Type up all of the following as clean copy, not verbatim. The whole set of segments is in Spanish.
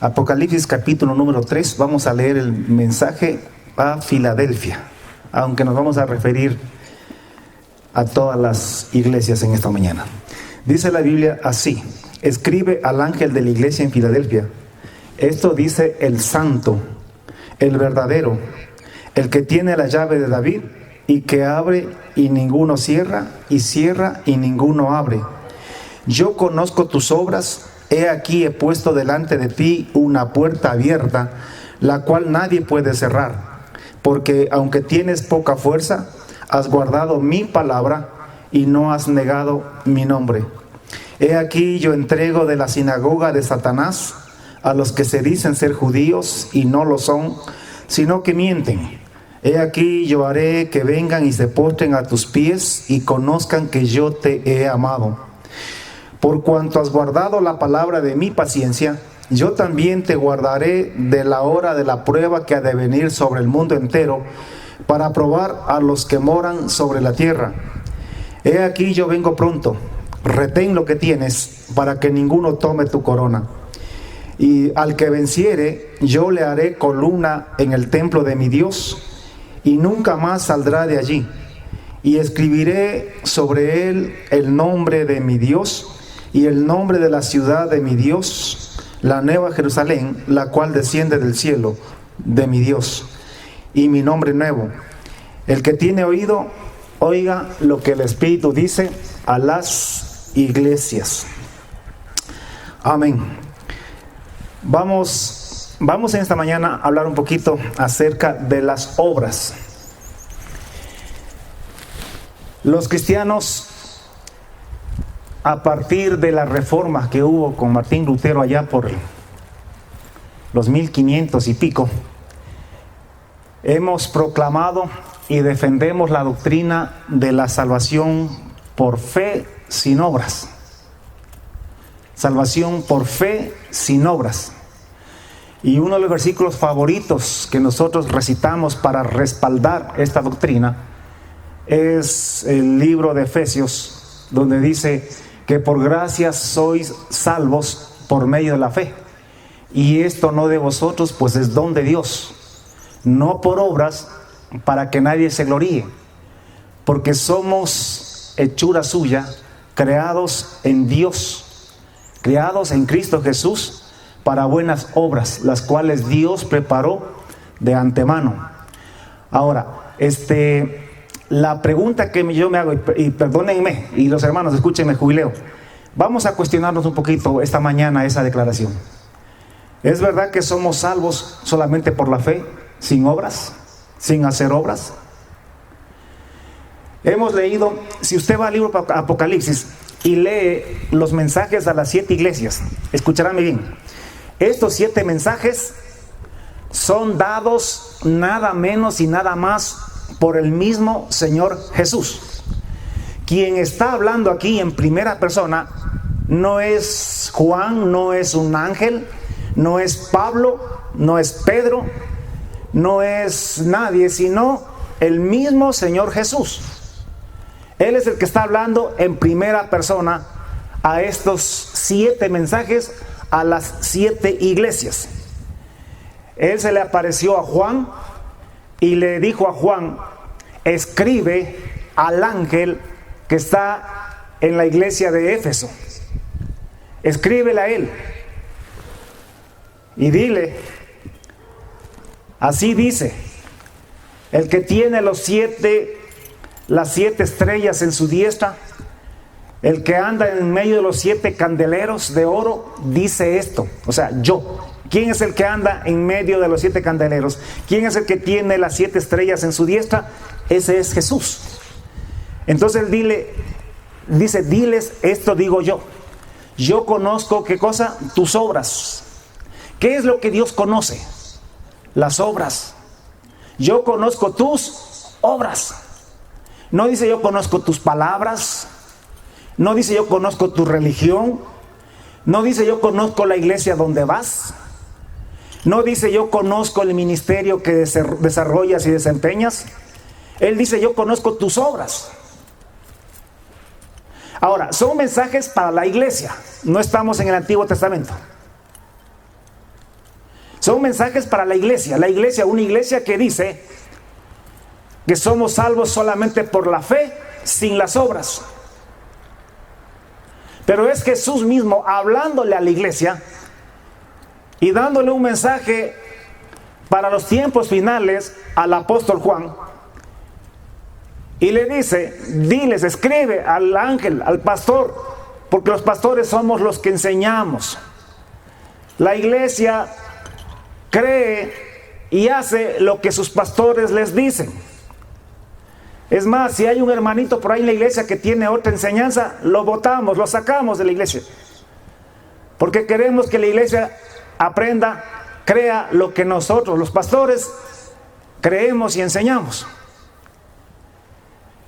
Apocalipsis capítulo número 3, vamos a leer el mensaje a Filadelfia, aunque nos vamos a referir a todas las iglesias en esta mañana. Dice la Biblia así: escribe al ángel de la iglesia en Filadelfia, esto dice el santo, el verdadero, el que tiene la llave de David, y que abre y ninguno cierra, y cierra y ninguno abre. Yo conozco tus obras. He aquí he puesto delante de ti una puerta abierta, la cual nadie puede cerrar, porque aunque tienes poca fuerza, has guardado mi palabra y no has negado mi nombre. He aquí yo entrego de la sinagoga de Satanás a los que se dicen ser judíos y no lo son, sino que mienten. He aquí yo haré que vengan y se postren a tus pies y conozcan que yo te he amado. Por cuanto has guardado la palabra de mi paciencia, yo también te guardaré de la hora de la prueba que ha de venir sobre el mundo entero, para probar a los que moran sobre la tierra. He aquí yo vengo pronto. Retén lo que tienes, para que ninguno tome tu corona. Y al que venciere, yo le haré columna en el templo de mi Dios, y nunca más saldrá de allí. Y escribiré sobre él el nombre de mi Dios, y el nombre de la ciudad de mi Dios, la nueva Jerusalén, la cual desciende del cielo de mi Dios, y mi nombre nuevo. El que tiene oído, oiga lo que el Espíritu dice a las iglesias. Amén. Vamos en esta mañana a hablar un poquito acerca de las obras. Los cristianos, a partir de la reforma que hubo con Martín Lutero allá por los 1500 y pico, hemos proclamado y defendemos la doctrina de la salvación por fe sin obras. Salvación por fe sin obras. Y uno de los versículos favoritos que nosotros recitamos para respaldar esta doctrina es el libro de Efesios, donde dice que por gracia sois salvos por medio de la fe. Y esto no de vosotros, pues es don de Dios, no por obras, para que nadie se gloríe, porque somos hechura suya, creados en Dios, creados en Cristo Jesús, para buenas obras, las cuales Dios preparó de antemano. Ahora, la pregunta que yo me hago, y perdónenme, y los hermanos, escúchenme, jubileo. Vamos a cuestionarnos un poquito esta mañana esa declaración. ¿Es verdad que somos salvos solamente por la fe, sin obras, sin hacer obras? Hemos leído, si usted va al libro Apocalipsis y lee los mensajes a las 7 iglesias, escucharán bien. Estos 7 mensajes son dados nada menos y nada más por el mismo Señor Jesús. Quien está hablando aquí en primera persona no es Juan, no es un ángel, no es Pablo, no es Pedro, no es nadie, sino el mismo Señor Jesús. Él es el que está hablando en primera persona a estos 7 mensajes a las 7 iglesias. Él se le apareció a Juan y le dijo a Juan: escribe al ángel que está en la iglesia de Éfeso. Escríbele a él y dile: así dice el que tiene las 7 estrellas en su diestra, el que anda en medio de los 7 candeleros de oro, dice esto. O sea, yo. ¿Quién es el que anda en medio de los 7 candeleros? ¿Quién es el que tiene las 7 estrellas en su diestra? Ese es Jesús. Entonces él dice: diles esto digo yo. Yo conozco, ¿qué cosa? Tus obras. ¿Qué es lo que Dios conoce? Las obras. Yo conozco tus obras. No dice yo conozco tus palabras. No dice yo conozco tu religión. No dice yo conozco la iglesia donde vas. No dice yo conozco el ministerio que desarrollas y desempeñas. Él dice yo conozco tus obras. Ahora, son mensajes para la iglesia. No estamos en el Antiguo Testamento. Son mensajes para la iglesia, una iglesia que dice que somos salvos solamente por la fe, sin las obras. Pero es Jesús mismo hablándole a la iglesia y dándole un mensaje para los tiempos finales al apóstol Juan. Y le dice, diles, escribe al ángel, al pastor, porque los pastores somos los que enseñamos. La iglesia cree y hace lo que sus pastores les dicen. Es más, si hay un hermanito por ahí en la iglesia que tiene otra enseñanza, lo botamos, lo sacamos de la iglesia. Porque queremos que la iglesia aprenda, crea lo que nosotros, los pastores, creemos y enseñamos.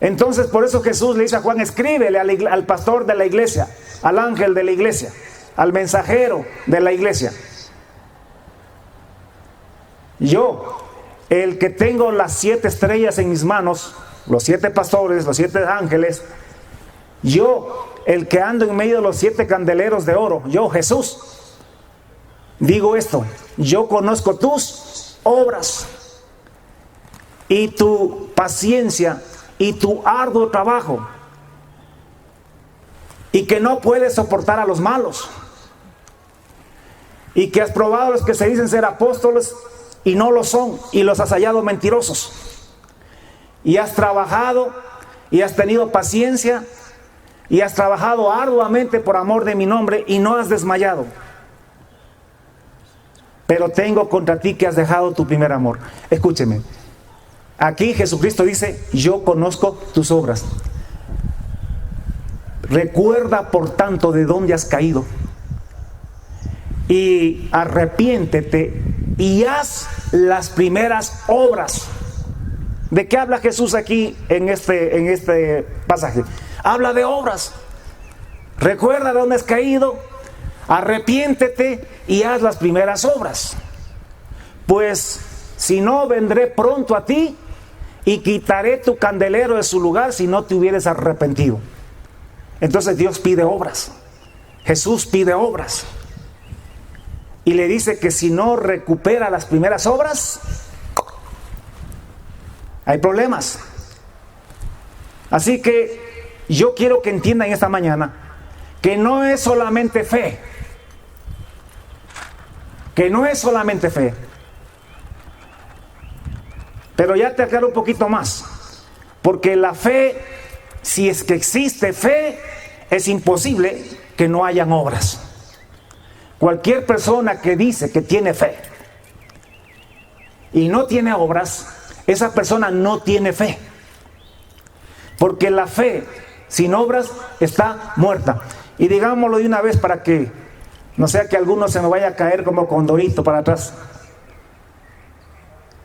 Entonces, por eso Jesús le dice a Juan, escríbele al pastor de la iglesia, al ángel de la iglesia, al mensajero de la iglesia. Yo, el que tengo las 7 estrellas en mis manos, los 7 pastores, los 7 ángeles, yo, el que ando en medio de los 7 candeleros de oro, yo, Jesús, digo esto, yo conozco tus obras y tu paciencia y tu arduo trabajo, y que no puedes soportar a los malos, y que has probado a los que se dicen ser apóstoles y no lo son, y los has hallado mentirosos, y has trabajado y has tenido paciencia y has trabajado arduamente por amor de mi nombre y no has desmayado. Pero tengo contra ti que has dejado tu primer amor. Escúcheme, aquí Jesucristo dice, yo conozco tus obras. Recuerda por tanto de dónde has caído y arrepiéntete y haz las primeras obras. ¿De qué habla Jesús aquí en este pasaje? Habla de obras. Recuerda de dónde has caído, arrepiéntete y haz las primeras obras. Pues si no, vendré pronto a ti y quitaré tu candelero de su lugar si no te hubieres arrepentido. Entonces Dios pide obras. Jesús pide obras. Y le dice que si no recupera las primeras obras, hay problemas. Así que yo quiero que entiendan esta mañana que no es solamente fe. Que no es solamente fe. Pero ya te aclaro un poquito más. Porque la fe, si es que existe fe, es imposible que no hayan obras. Cualquier persona que dice que tiene fe y no tiene obras, esa persona no tiene fe. Porque la fe sin obras está muerta. Y digámoslo de una vez para que no sea que alguno se me vaya a caer como condorito para atrás.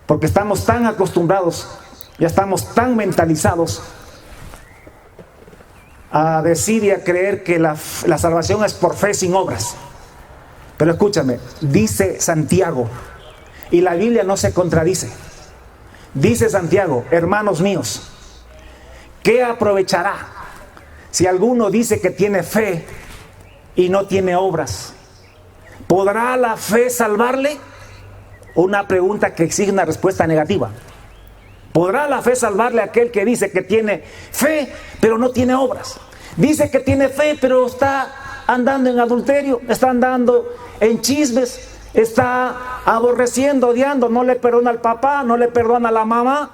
Porque estamos tan acostumbrados, ya estamos tan mentalizados a decir y a creer que la salvación es por fe sin obras. Pero escúchame, dice Santiago, y la Biblia no se contradice. Dice Santiago, hermanos míos, ¿qué aprovechará si alguno dice que tiene fe y no tiene obras? ¿Podrá la fe salvarle? Una pregunta que exige una respuesta negativa. ¿Podrá la fe salvarle a aquel que dice que tiene fe pero no tiene obras? Dice que tiene fe pero está andando en adulterio, está andando en chismes, está aborreciendo, odiando, no le perdona al papá, no le perdona a la mamá.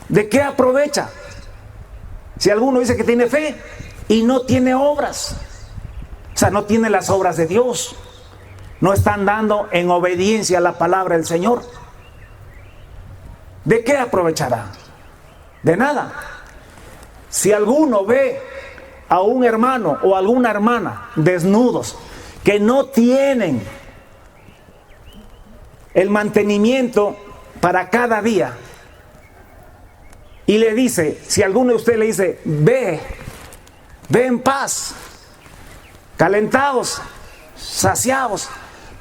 ¿De qué aprovecha? Si alguno dice que tiene fe y no tiene obras, o sea, no tiene las obras de Dios, no está andando en obediencia a la palabra del Señor, ¿de qué aprovechará? De nada. Si alguno ve a un hermano o alguna hermana desnudos que no tienen el mantenimiento para cada día y le dice, si alguno de ustedes le dice, ve en paz, calentados, saciados,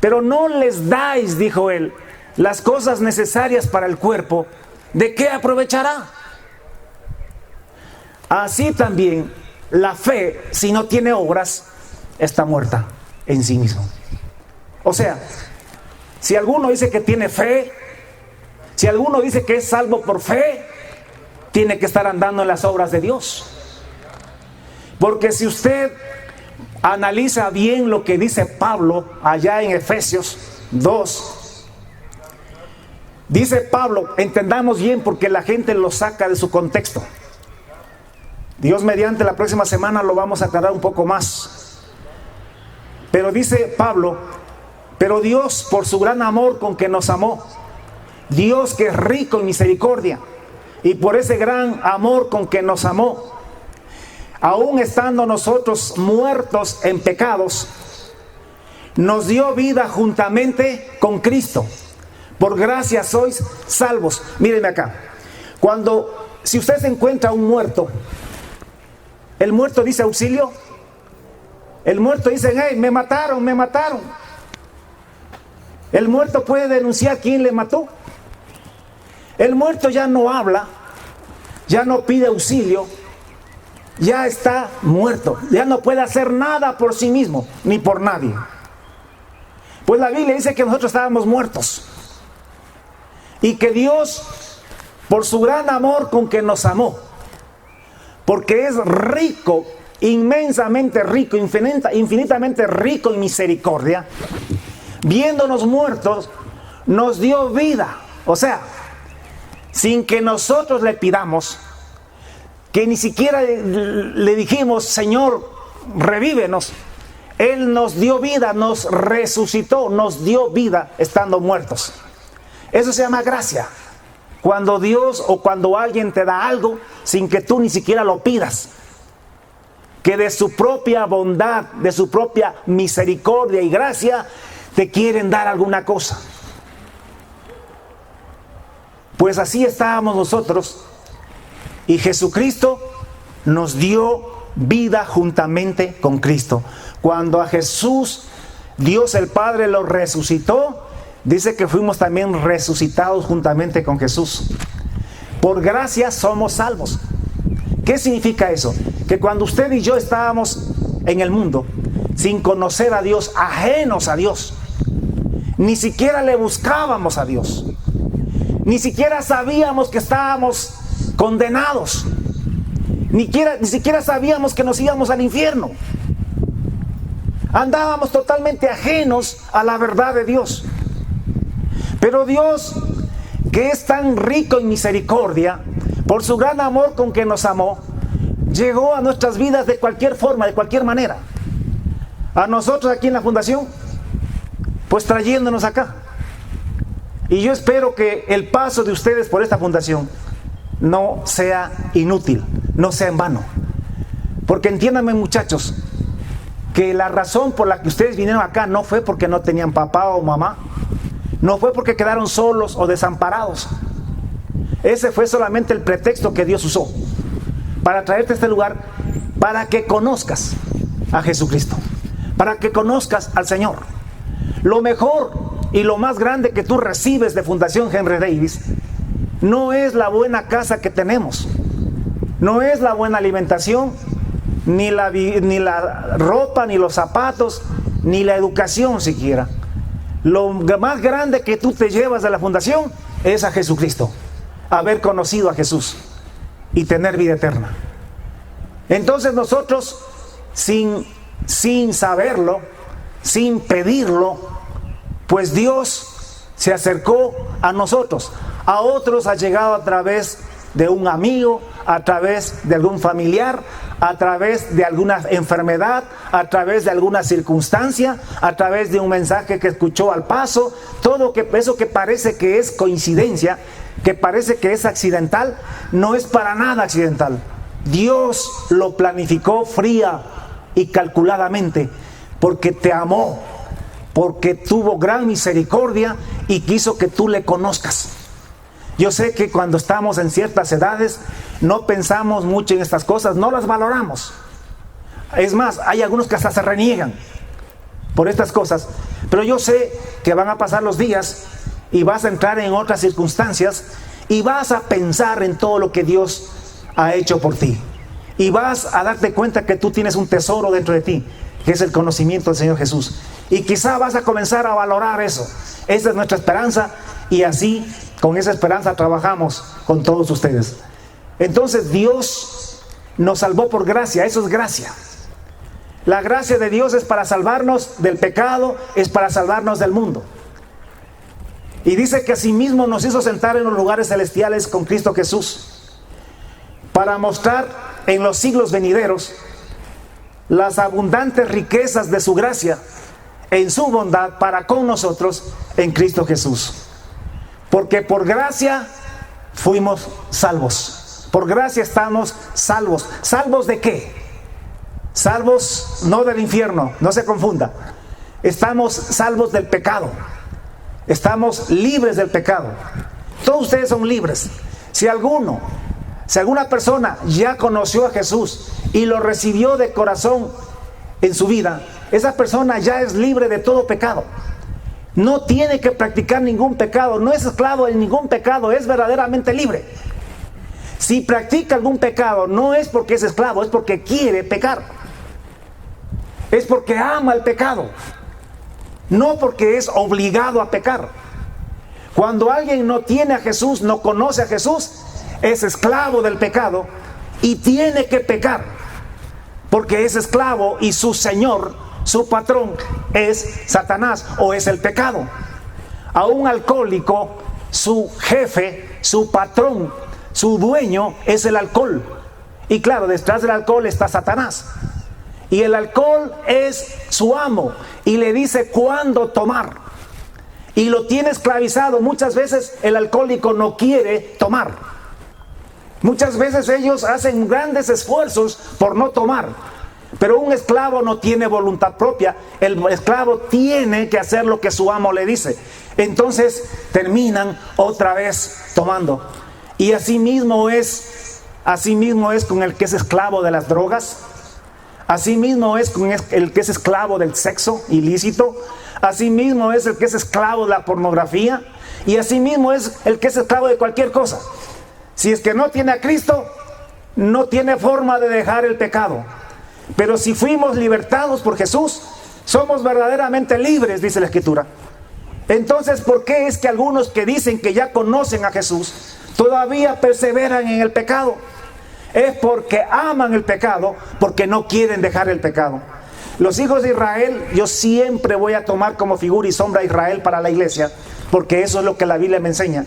pero no les dais, dijo él, las cosas necesarias para el cuerpo, ¿de qué aprovechará? Así también la fe, si no tiene obras, está muerta. en sí mismo. O sea, si alguno dice que tiene fe, si alguno dice que es salvo por fe, tiene que estar andando en las obras de Dios. Porque si usted analiza bien lo que dice Pablo allá en Efesios 2, dice Pablo, entendamos bien porque la gente lo saca de su contexto. Dios mediante, la próxima semana lo vamos a aclarar un poco más. Pero dice Pablo, pero Dios por su gran amor con que nos amó, Dios que es rico en misericordia, y por ese gran amor con que nos amó, aún estando nosotros muertos en pecados, nos dio vida juntamente con Cristo. Por gracia sois salvos. Mírenme acá. Si usted se encuentra un muerto, el muerto dice auxilio. El muerto dice, hey, me mataron, me mataron. El muerto puede denunciar quién le mató. El muerto ya no habla, ya no pide auxilio, ya está muerto, ya no puede hacer nada por sí mismo, ni por nadie. Pues la Biblia dice que nosotros estábamos muertos y que Dios, por su gran amor con que nos amó, porque es rico, inmensamente rico, infinitamente rico en misericordia, viéndonos muertos, nos dio vida. O sea, sin que nosotros le pidamos, que ni siquiera le dijimos, Señor, revívenos. Él nos dio vida, nos resucitó, nos dio vida estando muertos. Eso se llama gracia. Cuando Dios o cuando alguien te da algo sin que tú ni siquiera lo pidas, que de su propia bondad, de su propia misericordia y gracia, te quieren dar alguna cosa. Pues así estábamos nosotros, y Jesucristo nos dio vida juntamente con Cristo. Cuando a Jesús, Dios el Padre lo resucitó, dice que fuimos también resucitados juntamente con Jesús. Por gracia somos salvos. ¿Qué significa eso? Que cuando usted y yo estábamos en el mundo, sin conocer a Dios, ajenos a Dios, ni siquiera le buscábamos a Dios, ni siquiera sabíamos que estábamos condenados, ni siquiera sabíamos que nos íbamos al infierno. Andábamos totalmente ajenos a la verdad de Dios. Pero Dios, que es tan rico en misericordia, por su gran amor con que nos amó, llegó a nuestras vidas de cualquier forma, de cualquier manera. A nosotros aquí en la fundación, pues trayéndonos acá. Y yo espero que el paso de ustedes por esta fundación no sea inútil, no sea en vano. Porque entiéndanme, muchachos, que la razón por la que ustedes vinieron acá no fue porque no tenían papá o mamá, no fue porque quedaron solos o desamparados. Ese fue solamente el pretexto que Dios usó para traerte a este lugar, para que conozcas a Jesucristo, para que conozcas al Señor. Lo mejor y lo más grande que tú recibes de Fundación Henry Davis no es la buena casa que tenemos, no es la buena alimentación, ni la ropa, ni los zapatos, ni la educación siquiera. Lo más grande que tú te llevas de la fundación es a Jesucristo, haber conocido a Jesús y tener vida eterna. Entonces nosotros, sin saberlo, sin pedirlo, pues Dios se acercó a nosotros. A otros ha llegado a través de un amigo, a través de algún familiar, a través de alguna enfermedad, a través de alguna circunstancia, a través de un mensaje que escuchó al paso. Todo eso que parece que es coincidencia, que parece que es accidental, no es para nada accidental. Dios lo planificó fría y calculadamente, porque te amó, porque tuvo gran misericordia y quiso que tú le conozcas. Yo sé que cuando estamos en ciertas edades no pensamos mucho en estas cosas, no las valoramos. Es más, hay algunos que hasta se reniegan por estas cosas, pero yo sé que van a pasar los días y vas a entrar en otras circunstancias y vas a pensar en todo lo que Dios ha hecho por ti, y vas a darte cuenta que tú tienes un tesoro dentro de ti, que es el conocimiento del Señor Jesús. Y quizá vas a comenzar a valorar eso. Esa es nuestra esperanza, y así, con esa esperanza, trabajamos con todos ustedes. Entonces, Dios nos salvó por gracia. Eso es gracia. La gracia de Dios es para salvarnos del pecado, es para salvarnos del mundo. Y dice que asimismo nos hizo sentar en los lugares celestiales con Cristo Jesús, para mostrar en los siglos venideros las abundantes riquezas de su gracia en su bondad para con nosotros en Cristo Jesús. Porque por gracia fuimos salvos. Por gracia estamos salvos. ¿Salvos de qué? Salvos no del infierno, no se confunda. Estamos salvos del pecado. Estamos libres del pecado. Todos ustedes son libres. Si alguna persona ya conoció a Jesús y lo recibió de corazón en su vida, esa persona ya es libre de todo pecado. No tiene que practicar ningún pecado, no es esclavo de ningún pecado, es verdaderamente libre. Si practica algún pecado, no es porque es esclavo, es porque quiere pecar. Es porque ama el pecado, no porque es obligado a pecar. Cuando alguien no tiene a Jesús, no conoce a Jesús, es esclavo del pecado y tiene que pecar, porque es esclavo y su señor, su patrón, es Satanás o es el pecado. A un alcohólico, su jefe, su patrón, su dueño es el alcohol. Y claro, detrás del alcohol está Satanás. Y el alcohol es su amo y le dice cuándo tomar. Y lo tiene esclavizado. Muchas veces el alcohólico no quiere tomar. Muchas veces ellos hacen grandes esfuerzos por no tomar. Pero un esclavo no tiene voluntad propia. El esclavo tiene que hacer lo que su amo le dice. Entonces terminan otra vez tomando. Y así mismo es con el que es esclavo de las drogas. Así mismo es con el que es esclavo del sexo ilícito. Así mismo es el que es esclavo de la pornografía. Y así mismo es el que es esclavo de cualquier cosa. Si es que no tiene a Cristo, no tiene forma de dejar el pecado. Pero si fuimos libertados por Jesús, somos verdaderamente libres, dice la Escritura. Entonces, ¿por qué es que algunos que dicen que ya conocen a Jesús todavía perseveran en el pecado? Es porque aman el pecado, porque no quieren dejar el pecado. Los hijos de Israel, yo siempre voy a tomar como figura y sombra a Israel para la iglesia, porque eso es lo que la Biblia me enseña.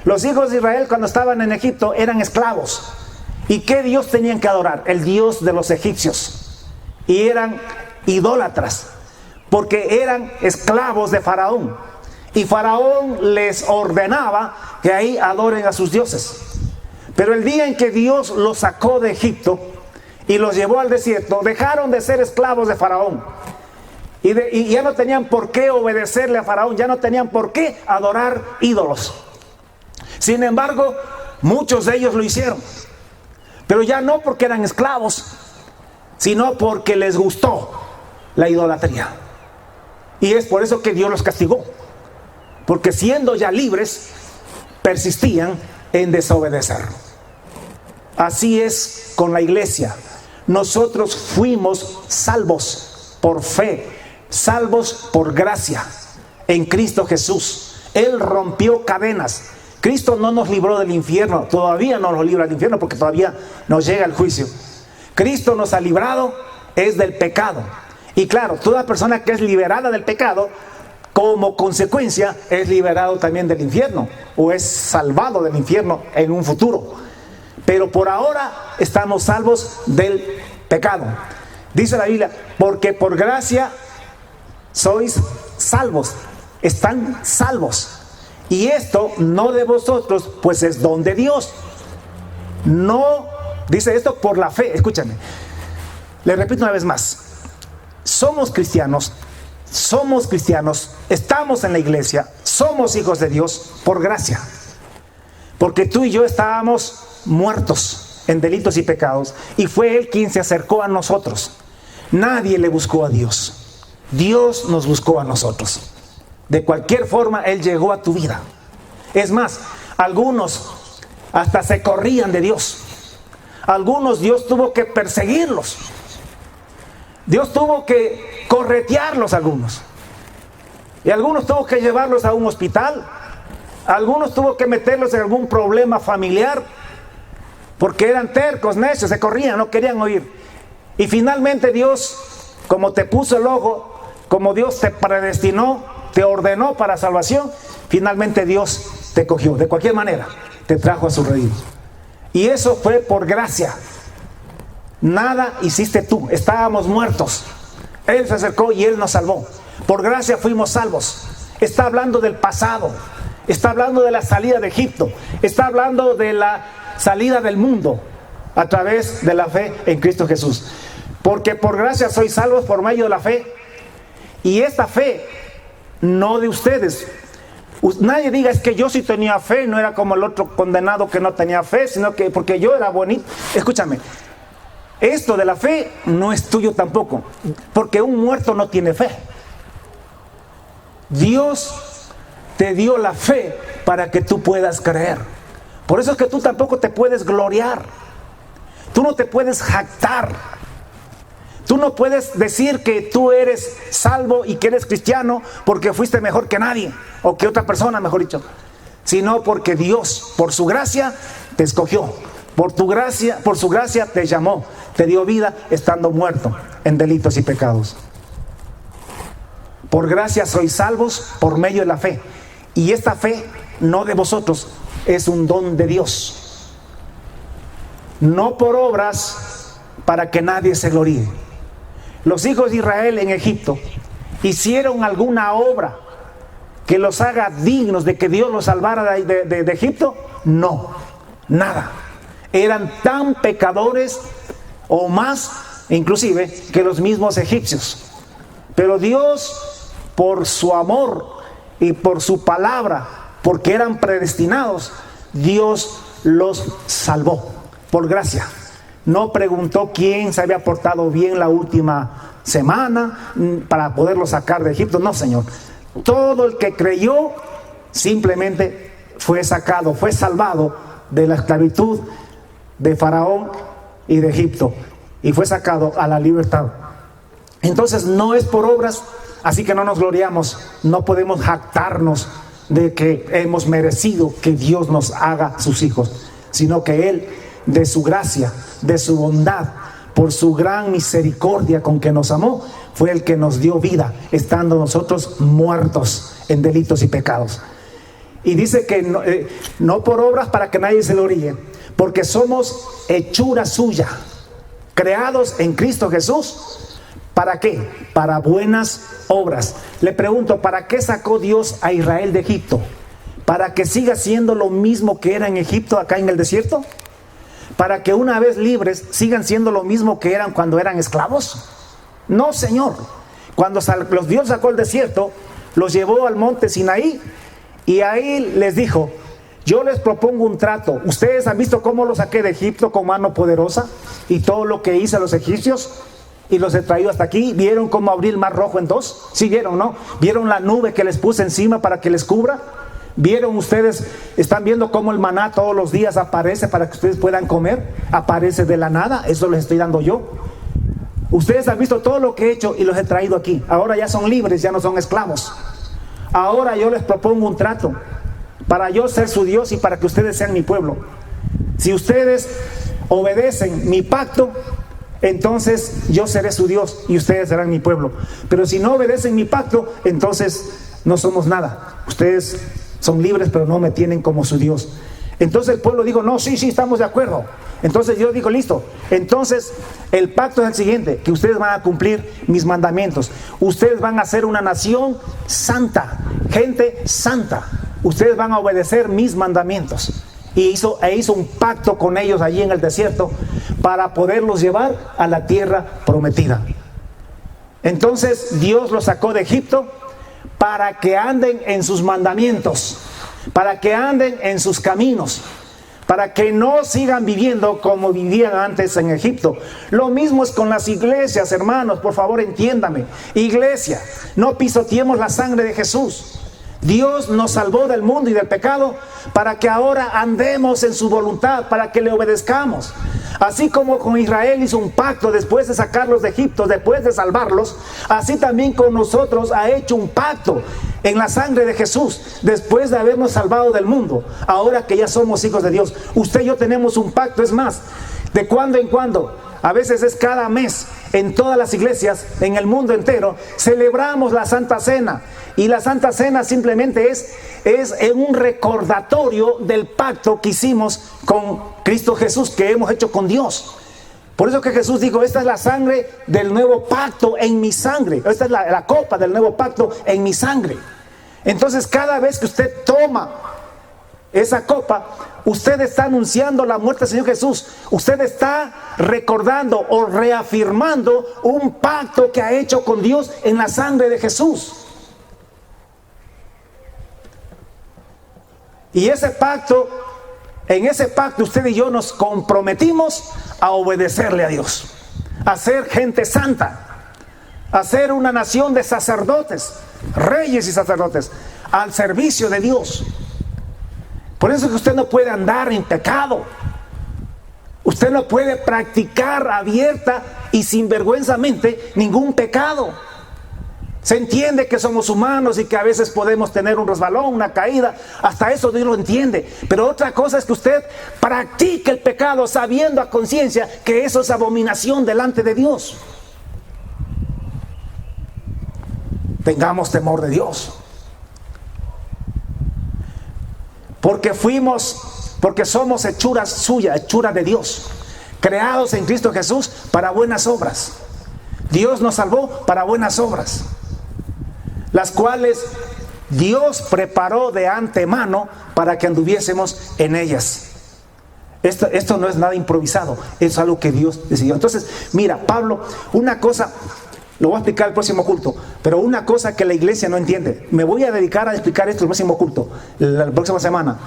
Los hijos de Israel cuando estaban en Egipto eran esclavos. ¿Y qué Dios tenían que adorar? El Dios de los egipcios. Y eran idólatras, porque eran esclavos de Faraón. Y Faraón les ordenaba que ahí adoren a sus dioses. Pero el día en que Dios los sacó de Egipto y los llevó al desierto, dejaron de ser esclavos de Faraón. Y ya no tenían por qué obedecerle a Faraón, ya no tenían por qué adorar ídolos. Sin embargo, muchos de ellos lo hicieron. Pero ya no porque eran esclavos, sino porque les gustó la idolatría. Y es por eso que Dios los castigó. Porque siendo ya libres, persistían en desobedecer. Así es con la iglesia. Nosotros fuimos salvos por fe, salvos por gracia en Cristo Jesús. Él rompió cadenas. Cristo no nos libró del infierno, todavía no nos libra del infierno porque todavía nos llega el juicio. Cristo nos ha librado es del pecado. Y claro, toda persona que es liberada del pecado, como consecuencia, es liberado también del infierno o es salvado del infierno en un futuro. Pero por ahora estamos salvos del pecado. Dice la Biblia, porque por gracia sois salvos, están salvos. Y esto no de vosotros, pues es don de Dios. No, dice esto por la fe. Escúchame, le repito una vez más. Somos cristianos, estamos en la iglesia, somos hijos de Dios por gracia. Porque tú y yo estábamos muertos en delitos y pecados, y fue Él quien se acercó a nosotros. Nadie le buscó a Dios. Dios nos buscó a nosotros. De cualquier forma, Él llegó a tu vida. Es más, algunos hasta se corrían de Dios. Algunos Dios tuvo que perseguirlos. Dios tuvo que corretearlos algunos. Y algunos tuvo que llevarlos a un hospital. Algunos tuvo que meterlos en algún problema familiar. Porque eran tercos, necios, se corrían, no querían oír. Y finalmente Dios, como te puso el ojo, como Dios te predestinó, te ordenó para salvación, finalmente Dios te cogió. De cualquier manera, te trajo a su reino. Y eso fue por gracia. Nada hiciste tú, estábamos muertos. Él se acercó y Él nos salvó. Por gracia fuimos salvos. Está hablando del pasado. Está hablando de la salida de Egipto. Está hablando de la salida del mundo a través de la fe en Cristo Jesús. Porque por gracia sois salvos por medio de la fe. Y esta fe, no de ustedes. Nadie diga, es que yo sí tenía fe, no era como el otro condenado que no tenía fe, sino que porque yo era bonito. Escúchame. Esto de la fe no es tuyo tampoco, porque un muerto no tiene fe. Dios te dio la fe para que tú puedas creer. Por eso es que tú tampoco te puedes gloriar. Tú no te puedes jactar. Tú no puedes decir que tú eres salvo y que eres cristiano porque fuiste mejor que nadie, o que otra persona, mejor dicho, sino porque Dios, por su gracia, te escogió. Por su gracia te llamó, te dio vida estando muerto en delitos y pecados. Por gracia sois salvos por medio de la fe. Y esta fe, no de vosotros, es un don de Dios. No por obras para que nadie se gloríe. Los hijos de Israel en Egipto hicieron alguna obra que los haga dignos de que Dios los salvara de Egipto. No, nada. Eran tan pecadores o más, inclusive, que los mismos egipcios. Pero Dios, por su amor y por su palabra, porque eran predestinados, Dios los salvó por gracia. No preguntó quién se había portado bien la última semana para poderlo sacar de Egipto. No, Señor. Todo el que creyó simplemente fue sacado, fue salvado de la esclavitud de Faraón y de Egipto, y fue sacado a la libertad. Entonces no es por obras, así que no nos gloriamos, no podemos jactarnos de que hemos merecido que Dios nos haga sus hijos, sino que Él, de su gracia, de su bondad, por su gran misericordia con que nos amó, fue el que nos dio vida, estando nosotros muertos en delitos y pecados. Y dice que no por obras para que nadie se gloríe, porque somos hechura suya, creados en Cristo Jesús. ¿Para qué? Para buenas obras. Le pregunto, ¿para qué sacó Dios a Israel de Egipto? ¿Para que siga siendo lo mismo que era en Egipto, acá en el desierto? ¿Para que una vez libres sigan siendo lo mismo que eran cuando eran esclavos? No, Señor. Cuando Dios sacó del desierto, los llevó al monte Sinaí y ahí les dijo: yo les propongo un trato. Ustedes han visto cómo los saqué de Egipto con mano poderosa y todo lo que hice a los egipcios y los he traído hasta aquí. ¿Vieron cómo abrí el mar rojo en dos? Sí vieron, ¿no? ¿Vieron la nube que les puse encima para que les cubra? ¿Vieron ustedes? ¿Están viendo cómo el maná todos los días aparece para que ustedes puedan comer? Aparece de la nada, eso les estoy dando yo. Ustedes han visto todo lo que he hecho y los he traído aquí. Ahora ya son libres, ya no son esclavos. Ahora yo les propongo un trato para yo ser su Dios y para que ustedes sean mi pueblo. Si ustedes obedecen mi pacto, entonces yo seré su Dios y ustedes serán mi pueblo. Pero si no obedecen mi pacto, entonces no somos nada. Ustedes son libres, pero no me tienen como su Dios. Entonces el pueblo dijo: no, sí, estamos de acuerdo. Entonces Dios dijo: listo. Entonces el pacto es el siguiente: que ustedes van a cumplir mis mandamientos. Ustedes van a ser una nación santa, gente santa. Ustedes van a obedecer mis mandamientos. Y hizo un pacto con ellos allí en el desierto para poderlos llevar a la tierra prometida. Entonces Dios los sacó de Egipto para que anden en sus mandamientos, para que anden en sus caminos, para que no sigan viviendo como vivían antes en Egipto. Lo mismo es con las iglesias, hermanos, por favor entiéndame. Iglesia, no pisoteemos la sangre de Jesús. Dios nos salvó del mundo y del pecado para que ahora andemos en su voluntad, para que le obedezcamos. Así como con Israel hizo un pacto después de sacarlos de Egipto, después de salvarlos, así también con nosotros ha hecho un pacto en la sangre de Jesús, después de habernos salvado del mundo. Ahora que ya somos hijos de Dios, usted y yo tenemos un pacto. Es más, de cuando en cuando, a veces es cada mes, en todas las iglesias, en el mundo entero, celebramos la Santa Cena. Y la Santa Cena simplemente es un recordatorio del pacto que hicimos con Cristo Jesús, que hemos hecho con Dios. Por eso que Jesús dijo, esta es la sangre del nuevo pacto en mi sangre. Esta es la copa del nuevo pacto en mi sangre. Entonces, cada vez que usted toma esa copa, usted está anunciando la muerte del Señor Jesús. Usted está recordando o reafirmando un pacto que ha hecho con Dios en la sangre de Jesús. Y ese pacto, en ese pacto usted y yo nos comprometimos a obedecerle a Dios, a ser gente santa, a ser una nación de sacerdotes, reyes y sacerdotes, al servicio de Dios. Por eso es que usted no puede andar en pecado. Usted no puede practicar abierta y sinvergüenzamente ningún pecado. Se entiende que somos humanos y que a veces podemos tener un resbalón, una caída. Hasta eso Dios lo entiende. Pero otra cosa es que usted practique el pecado sabiendo a conciencia que eso es abominación delante de Dios. Tengamos temor de Dios. Porque somos hechura suya, hechura de Dios, creados en Cristo Jesús para buenas obras. Dios nos salvó para buenas obras, las cuales Dios preparó de antemano para que anduviésemos en ellas. Esto no es nada improvisado, es algo que Dios decidió. Entonces, mira, Pablo, una cosa, lo voy a explicar el próximo culto, pero una cosa que la iglesia no entiende, me voy a dedicar a explicar esto el próximo culto, la próxima semana,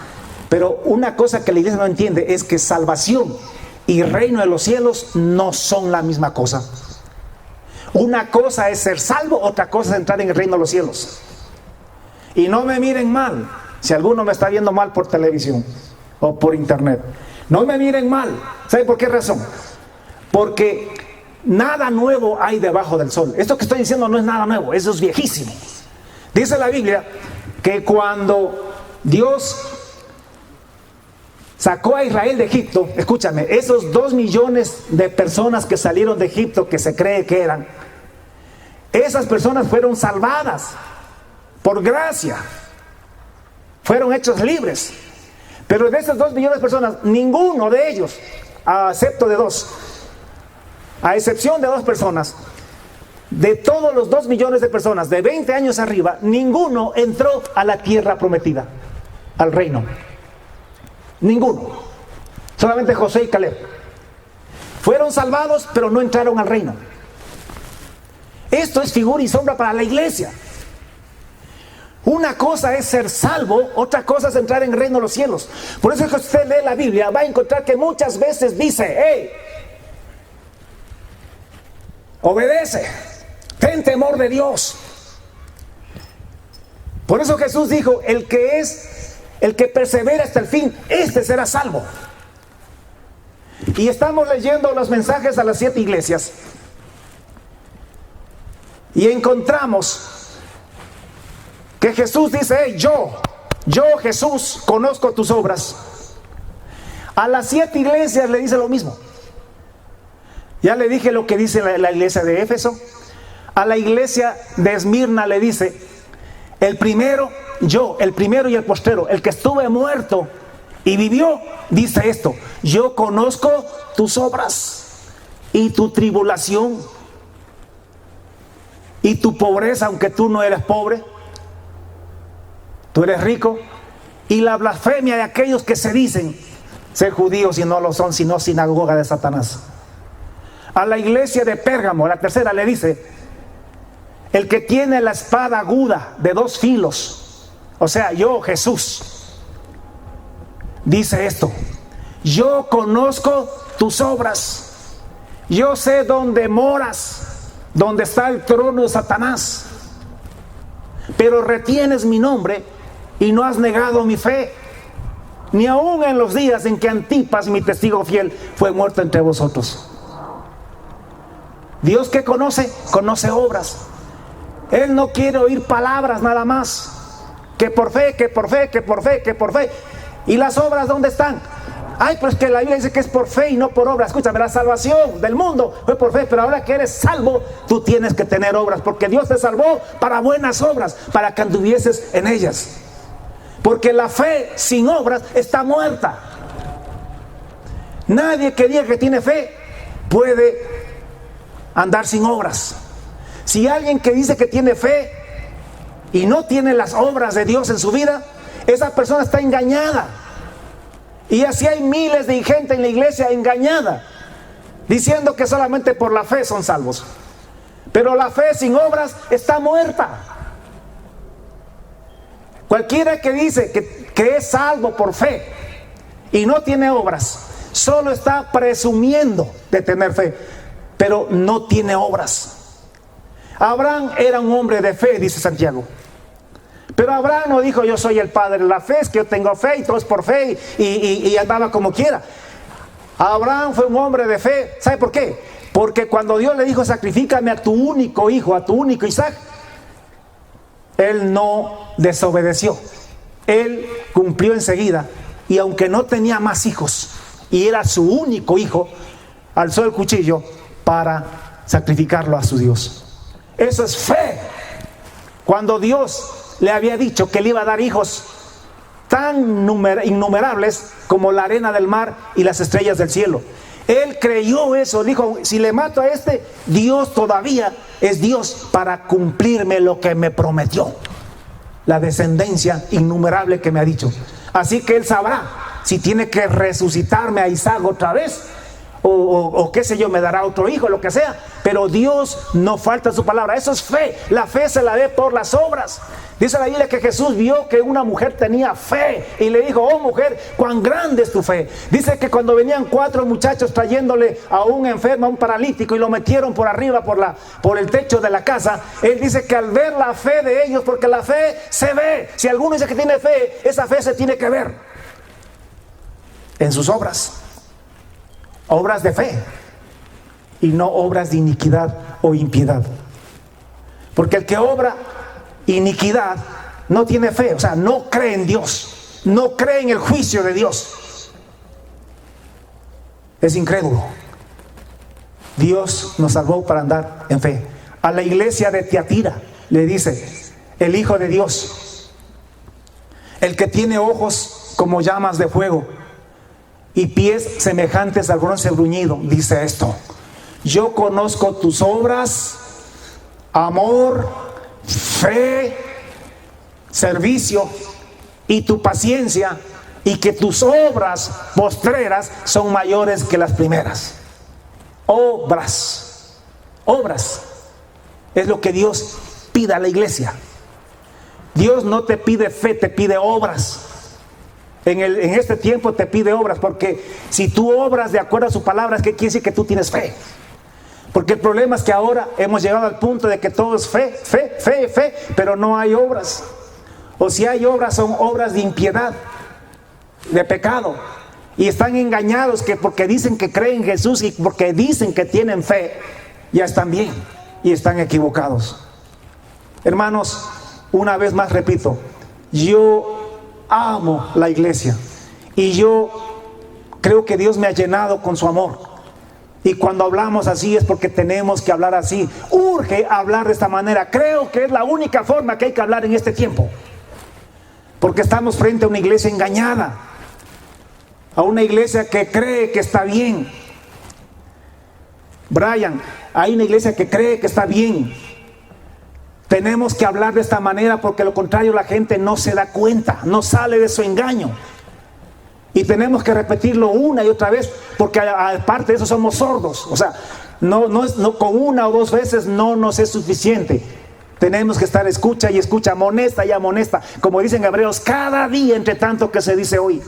pero una cosa que la iglesia no entiende es que salvación y reino de los cielos no son la misma cosa. Una cosa es ser salvo, otra cosa es entrar en el reino de los cielos. Y no me miren mal, si alguno me está viendo mal por televisión o por internet. No me miren mal. ¿Saben por qué razón? Porque nada nuevo hay debajo del sol. Esto que estoy diciendo no es nada nuevo, eso es viejísimo. Dice la Biblia que cuando Dios sacó a Israel de Egipto, escúchame, esos 2 millones de personas que salieron de Egipto, que se cree que eran, esas personas fueron salvadas por gracia, fueron hechos libres. Pero de esos 2 millones de personas, ninguno de ellos, a excepción de 2 personas, de todos los 2 millones de personas, de 20 años arriba, ninguno entró a la tierra prometida, al reino. Ninguno. Solamente José y Caleb. Fueron salvados, pero no entraron al reino. Esto es figura y sombra para la iglesia. Una cosa es ser salvo, otra cosa es entrar en el reino de los cielos. Por eso es que usted lee la Biblia, va a encontrar que muchas veces dice, hey, obedece, ten temor de Dios. Por eso Jesús dijo, el que persevera hasta el fin, este será salvo. Y estamos leyendo los mensajes a las 7 iglesias y encontramos que Jesús dice, hey, yo Jesús conozco tus obras. A las 7 iglesias le dice lo mismo. Ya le dije lo que dice la iglesia de Éfeso. A la iglesia de Esmirna le dice, el primero y el postrero, el que estuve muerto y vivió, dice esto, yo conozco tus obras y tu tribulación y tu pobreza, aunque tú no eres pobre, tú eres rico, y la blasfemia de aquellos que se dicen ser judíos y no lo son, sino sinagoga de Satanás. A la iglesia de Pérgamo, la tercera, le dice, el que tiene la espada aguda de 2 filos, o sea, yo, Jesús, dice esto, yo conozco tus obras, yo sé dónde moras, dónde está el trono de Satanás, pero retienes mi nombre y no has negado mi fe. ni aún en los días en que Antipas, mi testigo fiel, fue muerto entre vosotros. Dios que conoce, conoce obras. Él no quiere oír palabras nada más. Que por fe, que por fe, que por fe, que por fe. ¿Y las obras dónde están? Ay, pues que la Biblia dice que es por fe y no por obras. Escúchame, la salvación del mundo fue por fe, pero ahora que eres salvo, tú tienes que tener obras, porque Dios te salvó para buenas obras, para que anduvieses en ellas. Porque la fe sin obras está muerta. Nadie que diga que tiene fe puede andar sin obras. Si alguien que dice que tiene fe y no tiene las obras de Dios en su vida, esa persona está engañada. Y así hay miles de gente en la iglesia engañada, diciendo que solamente por la fe son salvos. Pero la fe sin obras está muerta. Cualquiera que dice que es salvo por fe y no tiene obras, solo está presumiendo de tener fe, pero no tiene obras. Abraham era un hombre de fe, dice Santiago. Pero Abraham no dijo: yo soy el padre de la fe, es que yo tengo fe y todo es por fe, y andaba como quiera. Abraham fue un hombre de fe. ¿Sabe por qué? Porque cuando Dios le dijo: sacrifícame a tu único hijo, a tu único Isaac, él no desobedeció. Él cumplió enseguida, y aunque no tenía más hijos y era su único hijo, alzó el cuchillo para sacrificarlo a su Dios. Eso es fe. Cuando Dios le había dicho que le iba a dar hijos tan innumerables como la arena del mar y las estrellas del cielo, él creyó eso. Dijo: si le mato a este, Dios todavía es Dios para cumplirme lo que me prometió, la descendencia innumerable que me ha dicho. Así que él sabrá si tiene que resucitarme a Isaac otra vez, o qué sé yo, me dará otro hijo, lo que sea. Pero Dios no falta su palabra. Eso es fe. La fe se la ve por las obras. Dice la Biblia que Jesús vio que una mujer tenía fe y le dijo: oh mujer, cuán grande es tu fe. Dice que cuando venían 4 muchachos trayéndole a un enfermo, a un paralítico, y lo metieron por arriba por el techo de la casa, él dice que al ver la fe de ellos, porque la fe se ve, si alguno dice que tiene fe, esa fe se tiene que ver en sus obras. Obras de fe y no obras de iniquidad o impiedad. Porque el que obra iniquidad no tiene fe, o sea, no cree en Dios, no cree en el juicio de Dios, es incrédulo. Dios nos salvó para andar en fe. A la iglesia de Tiatira le dice el Hijo de Dios: el que tiene ojos como llamas de fuego y pies semejantes al bronce bruñido, dice esto: yo conozco tus obras, amor, fe, servicio y tu paciencia, y que tus obras postreras son mayores que las primeras. Obras, obras es lo que Dios pide a la iglesia. Dios no te pide fe, te pide obras. En este tiempo te pide obras, porque si tú obras de acuerdo a su palabra, ¿qué quiere decir? Que tú tienes fe. Porque el problema es que ahora hemos llegado al punto de que todo es fe, fe, fe, fe, pero no hay obras. O si hay obras, son obras de impiedad, de pecado. Y están engañados, que porque dicen que creen en Jesús y porque dicen que tienen fe, ya están bien, y están equivocados. Hermanos, una vez más repito, yo amo la iglesia y yo creo que Dios me ha llenado con su amor, y cuando hablamos así es porque tenemos que hablar así. Urge hablar de esta manera. Creo que es la única forma que hay que hablar en este tiempo, porque estamos frente a una iglesia engañada, a una iglesia que cree que está bien. Brian, hay una iglesia que cree que está bien. Tenemos que hablar de esta manera, porque lo contrario la gente no se da cuenta, no sale de su engaño. Y tenemos que repetirlo una y otra vez, porque aparte de eso somos sordos. O sea, no con una o 2 veces no nos es suficiente. Tenemos que estar escucha y escucha, amonesta y amonesta, como dicen Hebreos, cada día entre tanto que se dice hoy,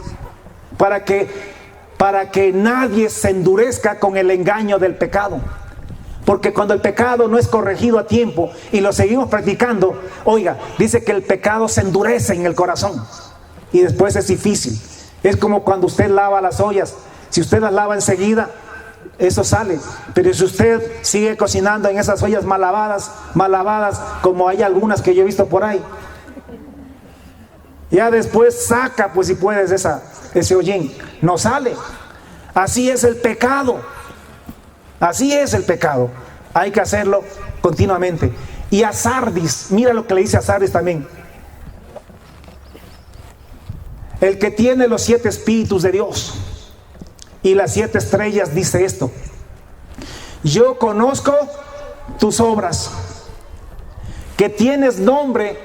para que nadie se endurezca con el engaño del pecado. Porque cuando el pecado no es corregido a tiempo y lo seguimos practicando, oiga, dice que el pecado se endurece en el corazón y después es difícil. Es como cuando usted lava las ollas. Si usted las lava enseguida, eso sale. Pero si usted sigue cocinando en esas ollas mal lavadas, como hay algunas que yo he visto por ahí, ya después saca, pues si puedes, ese hollín. No sale. Así es el pecado. Así es el pecado. Hay que hacerlo continuamente. Y a Sardis, mira lo que le dice a Sardis también. El que tiene los 7 espíritus de Dios y las 7 estrellas dice esto: yo conozco tus obras, que tienes nombre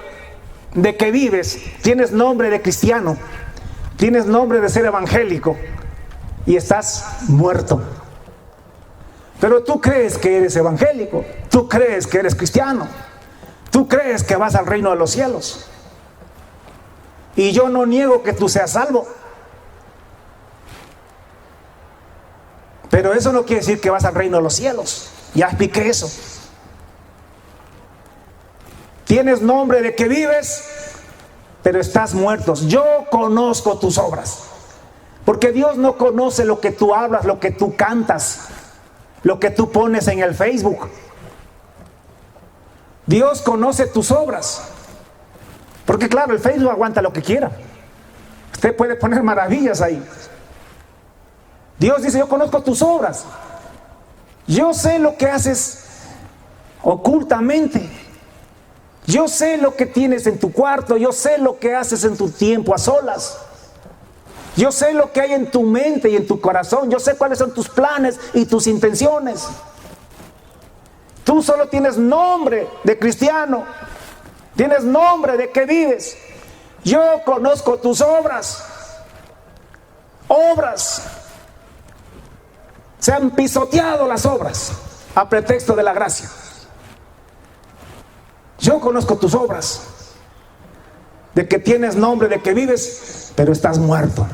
de que vives, tienes nombre de cristiano, tienes nombre de ser evangélico y estás muerto. Pero tú crees que eres evangélico, tú crees que eres cristiano, tú crees que vas al reino de los cielos. Y yo no niego que tú seas salvo, pero eso no quiere decir que vas al reino de los cielos. Ya expliqué eso. Tienes nombre de que vives, pero estás muerto. Yo conozco tus obras. Porque Dios no conoce lo que tú hablas, lo que tú cantas, lo que tú pones en el Facebook. Dios conoce tus obras. Porque claro, el Facebook aguanta lo que quiera. Usted puede poner maravillas ahí. Dios dice: yo conozco tus obras. Yo sé lo que haces ocultamente. Yo sé lo que tienes en tu cuarto. Yo sé lo que haces en tu tiempo a solas. Yo sé lo que hay en tu mente y en tu corazón. Yo sé cuáles son tus planes y tus intenciones. Tú solo tienes nombre de cristiano. Tienes nombre de que vives. Yo conozco tus obras. Obras. Se han pisoteado las obras a pretexto de la gracia. Yo conozco tus obras. De que tienes nombre de que vives, pero estás muerto.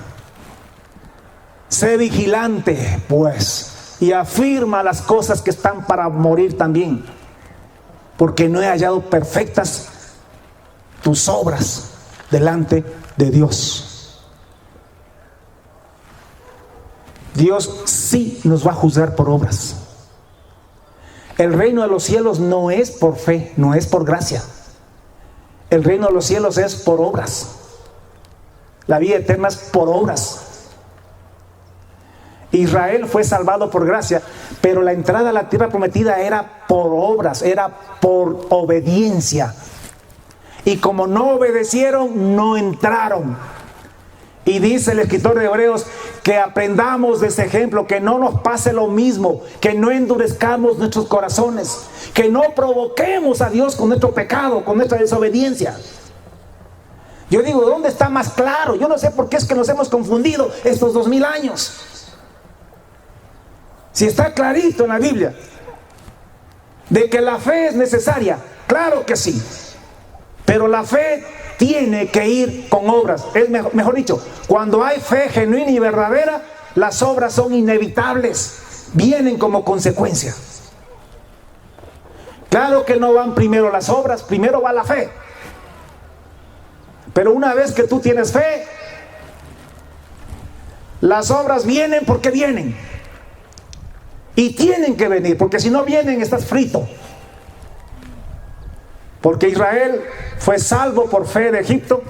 Sé vigilante, pues, y afirma las cosas que están para morir también, porque no he hallado perfectas tus obras delante de Dios. Dios sí nos va a juzgar por obras. El reino de los cielos no es por fe, no es por gracia. El reino de los cielos es por obras. La vida eterna es por obras. Israel fue salvado por gracia, pero la entrada a la tierra prometida era por obras, era por obediencia. Y como no obedecieron, no entraron. Y dice el escritor de Hebreos que aprendamos de ese ejemplo, que no nos pase lo mismo, que no endurezcamos nuestros corazones, que no provoquemos a Dios con nuestro pecado, con nuestra desobediencia. Yo digo, ¿dónde está más claro? Yo no sé por qué es que nos hemos confundido estos 2000 años. Si está clarito en la Biblia de que la fe es necesaria, claro que sí, pero la fe tiene que ir con obras. Es mejor dicho, cuando hay fe genuina y verdadera, las obras son inevitables, vienen como consecuencia. Claro que no van primero las obras, primero va la fe. Pero una vez que tú tienes fe, las obras vienen porque vienen. Y tienen que venir, porque si no vienen estás frito. Porque Israel fue salvo por fe de Egipto,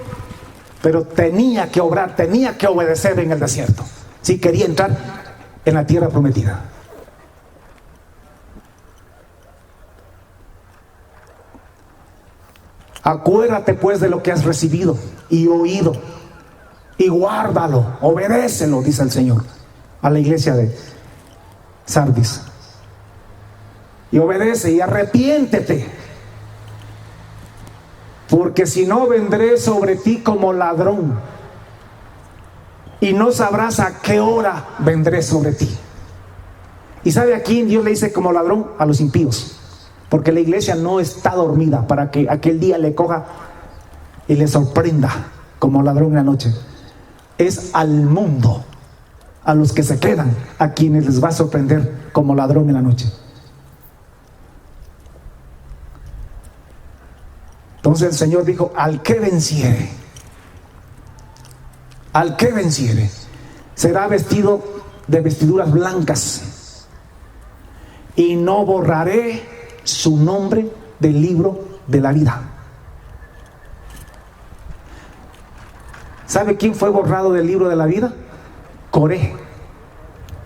pero tenía que obrar, tenía que obedecer en el desierto, si quería entrar en la tierra prometida. Acuérdate pues de lo que has recibido y oído, y guárdalo, obedécelo, dice el Señor a la iglesia de Sardis. Y obedece y arrepiéntete, porque si no vendré sobre ti como ladrón y no sabrás a qué hora vendré sobre ti. ¿Y sabe a quién Dios le dice como ladrón? A los impíos, porque la iglesia no está dormida para que aquel día le coja y le sorprenda como ladrón en la noche. Es al mundo, a los que se quedan, a quienes les va a sorprender como ladrón en la noche. Entonces el Señor dijo: al que venciere, Al que venciere será vestido de vestiduras blancas, y no borraré su nombre del libro de la vida. ¿Sabe quién fue borrado del libro de la vida? Coré.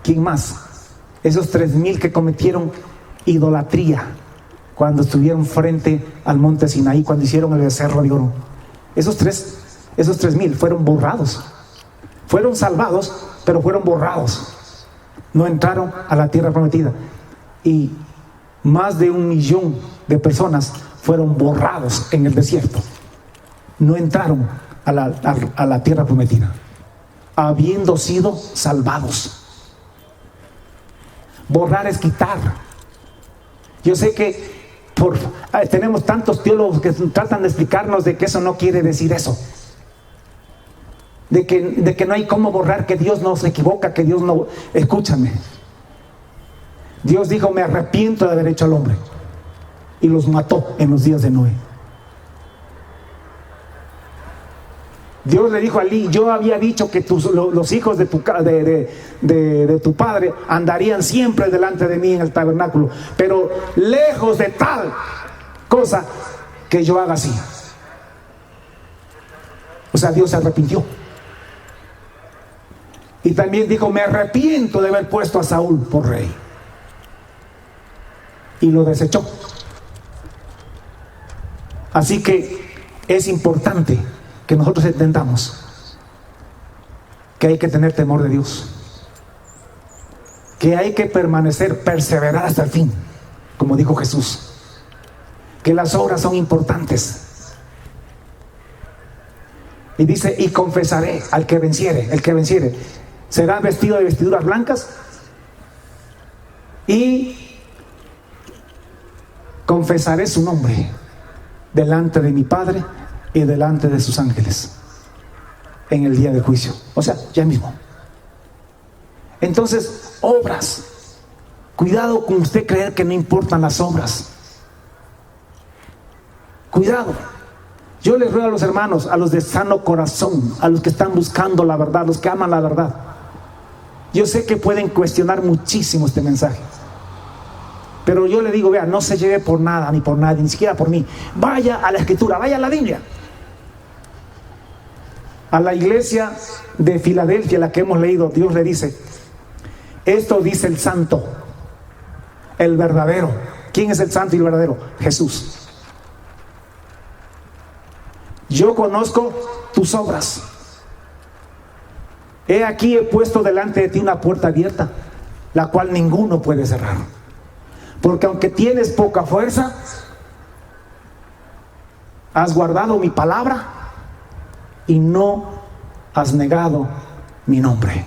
¿Quién más? Esos 3,000 que cometieron idolatría cuando estuvieron frente al monte Sinaí, cuando hicieron el becerro de oro. Esos 3,000 fueron borrados. Fueron salvados, pero fueron borrados. No entraron a la tierra prometida. Y más de 1,000,000 de personas fueron borrados en el desierto. No entraron a la tierra prometida, habiendo sido salvados. Borrar es quitar. Yo sé que tenemos tantos teólogos que tratan de explicarnos de que eso no quiere decir eso. De que no hay cómo borrar, que Dios no se equivoca, que Dios no... Escúchame. Dios dijo: me arrepiento de haber hecho al hombre. Y los mató en los días de Noé. Dios le dijo a Elí: yo había dicho que los hijos de tu padre andarían siempre delante de mí en el tabernáculo, pero lejos de tal cosa que yo haga así. O sea, Dios se arrepintió. Y también dijo: me arrepiento de haber puesto a Saúl por rey. Y lo desechó. Así que es importante que nosotros entendamos que hay que tener temor de Dios, que hay que perseverar hasta el fin, como dijo Jesús, que las obras son importantes. Y dice: y confesaré al que venciere. El que venciere será vestido de vestiduras blancas, y confesaré su nombre delante de mi Padre y delante de sus ángeles en el día del juicio. O sea, ya mismo. Entonces, obras. Cuidado con usted creer que no importan las obras. Cuidado. Yo les ruego a los hermanos, a los de sano corazón, a los que están buscando la verdad, los que aman la verdad. Yo sé que pueden cuestionar muchísimo este mensaje, pero yo le digo: vea, no se lleve por nada ni por nadie, ni siquiera por mí. Vaya a la Escritura, vaya a la Biblia. A la iglesia de Filadelfia, la que hemos leído, Dios le dice: esto dice el santo, el verdadero. ¿Quién es el santo y el verdadero? Jesús. Yo conozco tus obras. He aquí, he puesto delante de ti una puerta abierta, la cual ninguno puede cerrar. Porque aunque tienes poca fuerza, has guardado mi palabra y no has negado mi nombre.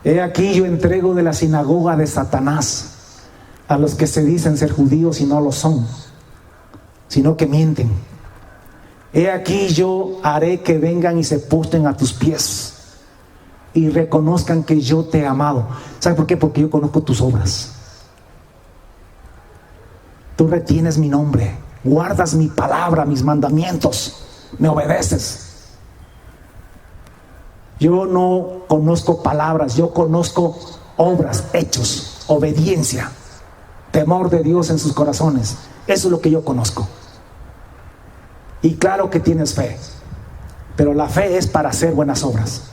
He aquí, yo entrego de la sinagoga de Satanás a los que se dicen ser judíos y no lo son, sino que mienten. He aquí, yo haré que vengan y se postren a tus pies y reconozcan que yo te he amado. ¿Sabes por qué? Porque yo conozco tus obras. Tú retienes mi nombre, guardas mi palabra, mis mandamientos, me obedeces. Yo no conozco palabras, yo conozco obras, hechos, obediencia, temor de Dios en sus corazones. Eso es lo que yo conozco. Y claro que tienes fe, pero la fe es para hacer buenas obras,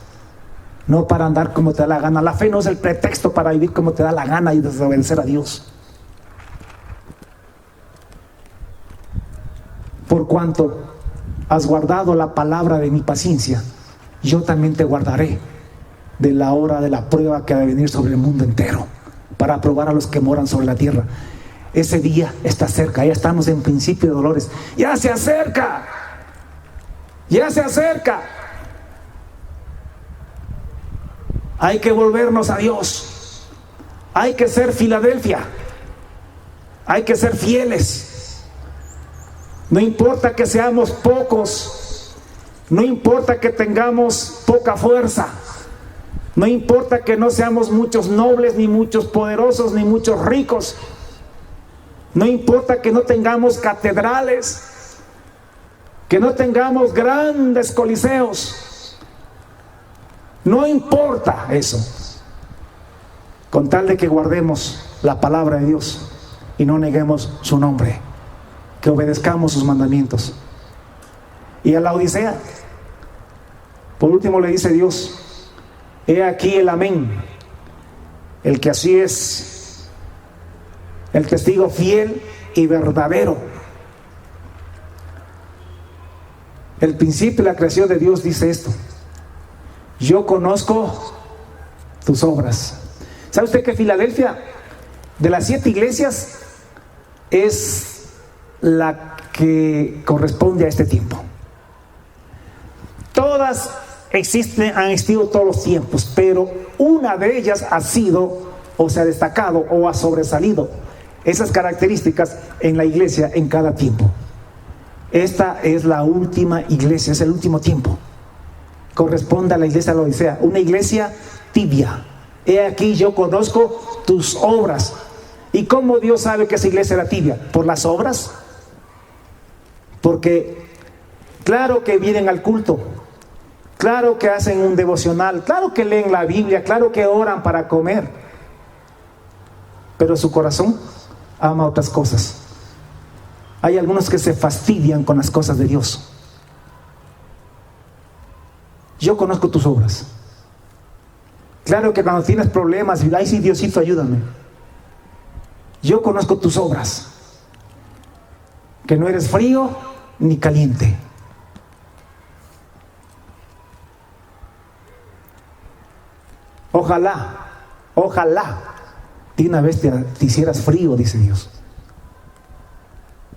no para andar como te da la gana. La fe no es el pretexto para vivir como te da la gana y desobedecer a Dios. Por cuanto has guardado la palabra de mi paciencia, yo también te guardaré de la hora de la prueba que ha de venir sobre el mundo entero, para probar a los que moran sobre la tierra. Ese día está cerca, ya estamos en principio de dolores. Ya se acerca, ya se acerca. Hay que volvernos a Dios. Hay que ser Filadelfia. Hay que ser fieles. No importa que seamos pocos, no importa que tengamos poca fuerza, no importa que no seamos muchos nobles, ni muchos poderosos, ni muchos ricos. No importa que no tengamos catedrales, Que no tengamos grandes coliseos. No importa eso, con tal de que guardemos la palabra de Dios y no neguemos su nombre, que obedezcamos sus mandamientos. Y a la Odisea, por último, le dice Dios: he aquí el amén, el que así es, el testigo fiel y verdadero. El principio de la creación de Dios dice esto: yo conozco tus obras. ¿Sabe usted que Filadelfia, de las 7 iglesias, es la que corresponde a este tiempo? Todas han existido todos los tiempos, pero una de ellas ha sido, o se ha destacado, o ha sobresalido esas características en la iglesia en cada tiempo. Esta es la última iglesia, es el último tiempo. Corresponde a la iglesia de la Odisea, una iglesia tibia. He aquí, yo conozco tus obras. ¿Y cómo Dios sabe que esa iglesia era tibia? ¿Por las obras? Porque claro que vienen al culto, claro que hacen un devocional, claro que leen la Biblia, claro que oran para comer, pero su corazón ama otras cosas. Hay algunos que se fastidian con las cosas de Dios. Yo conozco tus obras. Claro que cuando tienes problemas, ay sí, Diosito, ayúdame. Yo conozco tus obras, que no eres frío ni caliente. Ojalá de una vez te hicieras frío, dice Dios.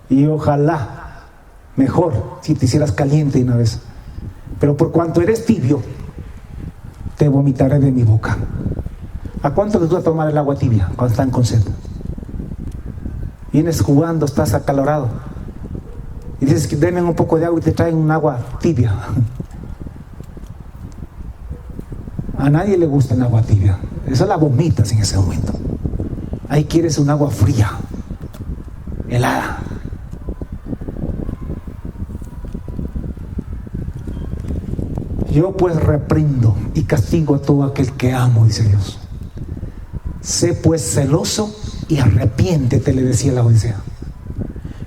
Y ojalá, mejor, si te hicieras caliente de una vez. Pero por cuanto eres tibio, te vomitaré de mi boca. ¿A cuánto les gusta tomar el agua tibia cuando están con sed? Vienes jugando, estás acalorado y dices que denme un poco de agua y te traen un agua tibia. A nadie le gusta el agua tibia. Eso la vomitas en ese momento. Ahí quieres un agua fría, helada. Yo pues reprendo y castigo a todo aquel que amo, dice Dios. Sé pues celoso y arrepiéntete, le decía la Odisea.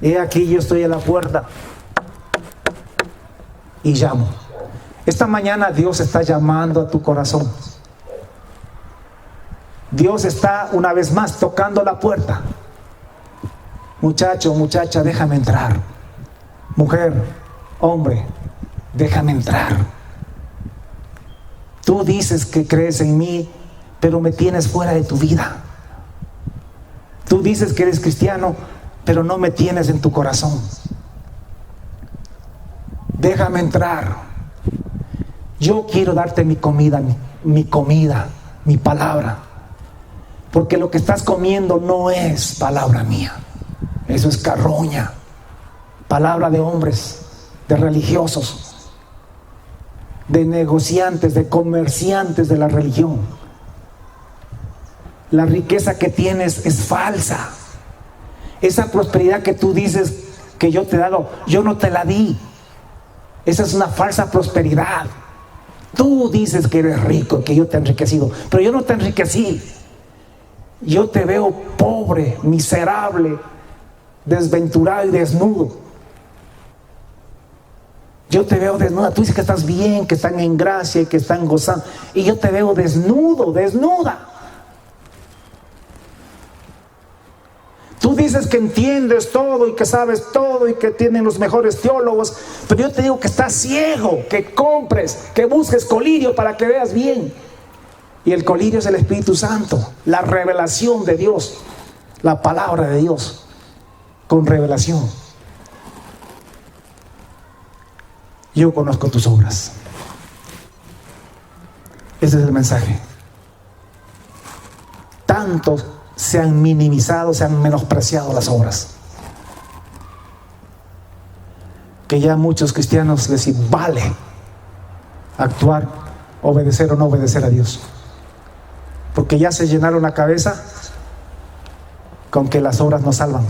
He aquí, yo estoy a la puerta y llamo. Esta mañana Dios está llamando a tu corazón. Dios está una vez más tocando la puerta. Muchacho, muchacha, déjame entrar. Mujer, hombre, déjame entrar. Tú dices que crees en mí, pero me tienes fuera de tu vida. Tú dices que eres cristiano, pero no me tienes en tu corazón. Déjame entrar. Yo quiero darte mi comida, mi palabra. Porque lo que estás comiendo no es palabra mía. Eso es carroña. Palabra de hombres, de religiosos, de negociantes, de comerciantes de la religión. La riqueza que tienes es falsa. Esa prosperidad que tú dices que yo te he dado, yo no te la di. Esa es una falsa prosperidad. Tú dices que eres rico, que yo te he enriquecido, pero yo no te enriquecí. Yo te veo pobre, miserable, desventurado y desnudo. Yo te veo desnuda. Tú dices que estás bien, que están en gracia y que están gozando, y yo te veo desnudo, desnuda. Tú dices que entiendes todo y que sabes todo y que tienen los mejores teólogos, pero yo te digo que estás ciego, que compres, que busques colirio para que veas bien. Y el colirio es el Espíritu Santo, la revelación de Dios, la palabra de Dios con revelación. Yo conozco tus obras. Ese es el mensaje. Tantos se han minimizado, se han menospreciado las obras, que ya muchos cristianos les vale actuar, obedecer o no obedecer a Dios, porque ya se llenaron la cabeza con que las obras no salvan.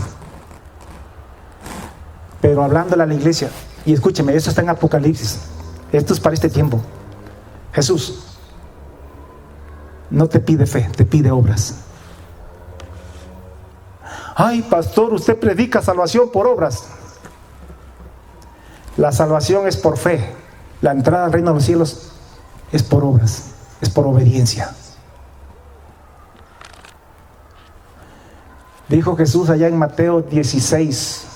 Pero hablándole a la iglesia, Y escúcheme, eso está en Apocalipsis. Esto es para este tiempo. Jesús no te pide fe, te pide obras. Ay, pastor, usted predica salvación por obras. La salvación es por fe. La entrada al reino de los cielos es por obras, es por obediencia. Dijo Jesús allá en Mateo 16,